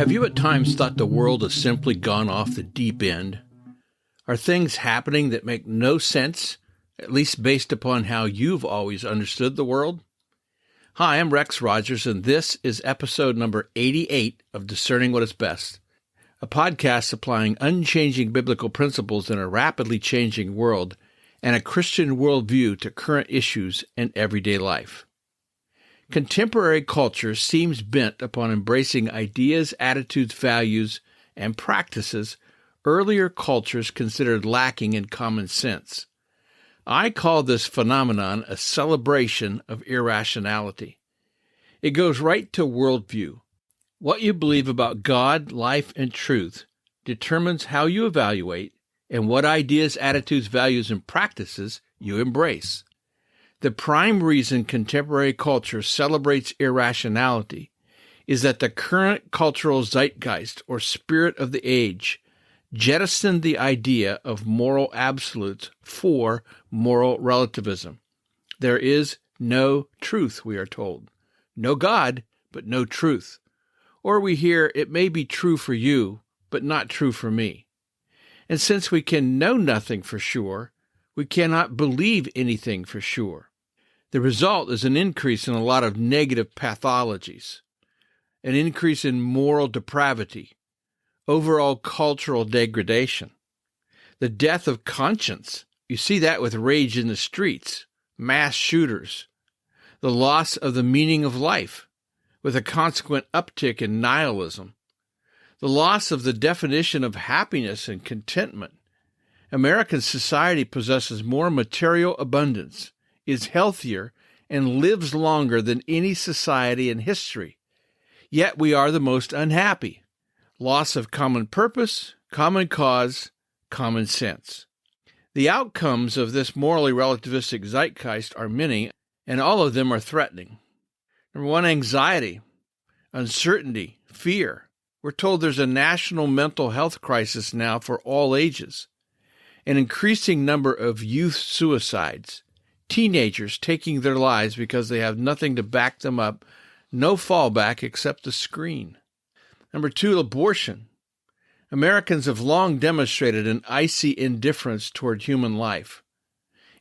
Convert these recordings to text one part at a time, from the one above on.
Have you at times thought the world has simply gone off the deep end? Are things happening that make no sense, at least based upon how you've always understood the world? Hi, I'm Rex Rogers, and this is episode number 88 of Discerning What is Best, a podcast applying unchanging biblical principles in a rapidly changing world and a Christian worldview to current issues and everyday life. Contemporary culture seems bent upon embracing ideas, attitudes, values, and practices earlier cultures considered lacking in common sense. I call this phenomenon a celebration of irrationality. It goes right to worldview. What you believe about God, life, and truth determines how you evaluate and what ideas, attitudes, values, and practices you embrace. The prime reason contemporary culture celebrates irrationality is that the current cultural zeitgeist, or spirit of the age, jettisoned the idea of moral absolutes for moral relativism. There is no truth, we are told. No God, but no truth. Or we hear, it may be true for you, but not true for me. And since we can know nothing for sure, we cannot believe anything for sure. The result is an increase in a lot of negative pathologies, an increase in moral depravity, overall cultural degradation, the death of conscience. You see that with rage in the streets, mass shooters, the loss of the meaning of life, with a consequent uptick in nihilism, the loss of the definition of happiness and contentment. American society possesses more material abundance, is healthier, and lives longer than any society in history. Yet we are the most unhappy. Loss of common purpose, common cause, common sense. The outcomes of this morally relativistic zeitgeist are many, and all of them are threatening. Number one, anxiety, uncertainty, fear. We're told there's a national mental health crisis now for all ages. An increasing number of youth suicides. Teenagers taking their lives because they have nothing to back them up, no fallback except the screen. Number two, abortion. Americans have long demonstrated an icy indifference toward human life.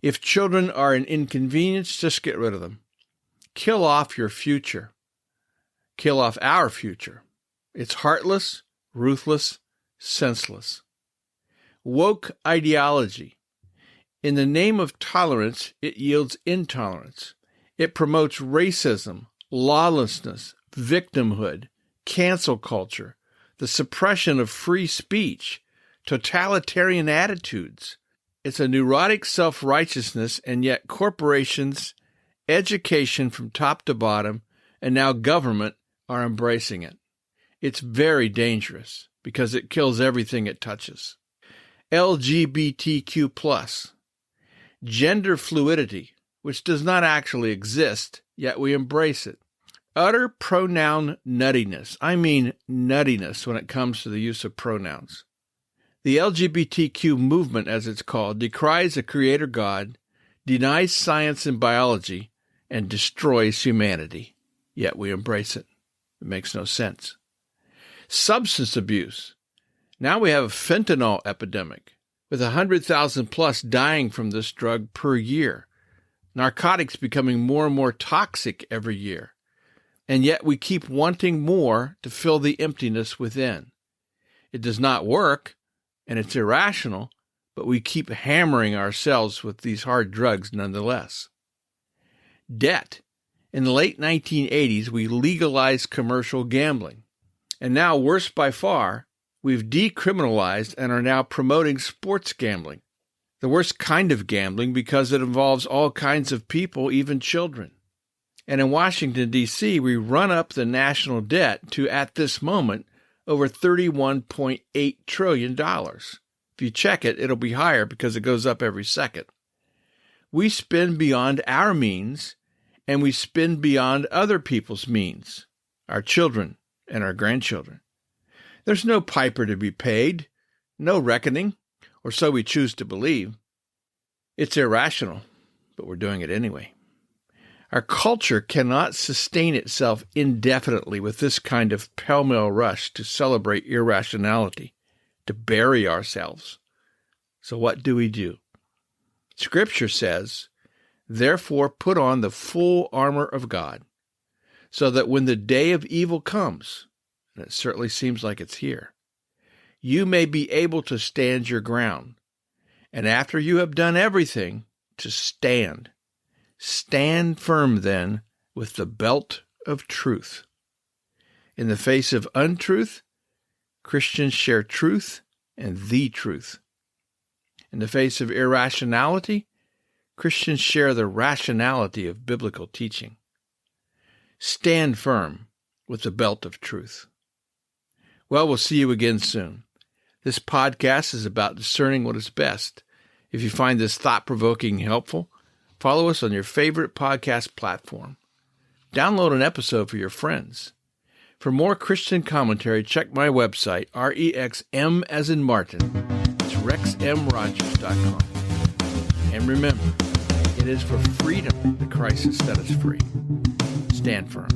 If children are an inconvenience, just get rid of them. Kill off your future. Kill off our future. It's heartless, ruthless, senseless. Woke ideology. In the name of tolerance, it yields intolerance. It promotes racism, lawlessness, victimhood, cancel culture, the suppression of free speech, totalitarian attitudes. It's a neurotic self-righteousness, and yet corporations, education from top to bottom, and now government are embracing it. It's very dangerous because it kills everything it touches. LGBTQ+. Gender fluidity, which does not actually exist, yet we embrace it. Utter pronoun nuttiness. I mean nuttiness when it comes to the use of pronouns. The LGBTQ movement, as it's called, decries a creator God, denies science and biology, and destroys humanity. Yet we embrace it. It makes no sense. Substance abuse. Now we have a fentanyl epidemic, with 100,000 plus dying from this drug per year. Narcotics becoming more and more toxic every year. And yet we keep wanting more to fill the emptiness within. It does not work, and it's irrational, but we keep hammering ourselves with these hard drugs nonetheless. Debt. In the late 1980s, we legalized commercial gambling. And now, worse by far, we've decriminalized and are now promoting sports gambling. The worst kind of gambling because it involves all kinds of people, even children. And in Washington, D.C., we run up the national debt to, at this moment, over $31.8 trillion. If you check it, it'll be higher because it goes up every second. We spend beyond our means, and we spend beyond other people's means, our children and our grandchildren. There's no piper to be paid, no reckoning, or so we choose to believe. It's irrational, but we're doing it anyway. Our culture cannot sustain itself indefinitely with this kind of pell-mell rush to celebrate irrationality, to bury ourselves. So what do? Scripture says, "Therefore put on the full armor of God, so that when the day of evil comes," and it certainly seems like it's here, "you may be able to stand your ground. And after you have done everything, to stand. Stand firm then with the belt of truth." In the face of untruth, Christians share truth and the truth. In the face of irrationality, Christians share the rationality of biblical teaching. Stand firm with the belt of truth. Well, we'll see you again soon. This podcast is about discerning what is best. If you find this thought-provoking helpful, follow us on your favorite podcast platform. Download an episode for your friends. For more Christian commentary, check my website, REXM as in Martin. It's rexmrogers.com. And remember, it is for freedom that Christ has set us free. Stand firm.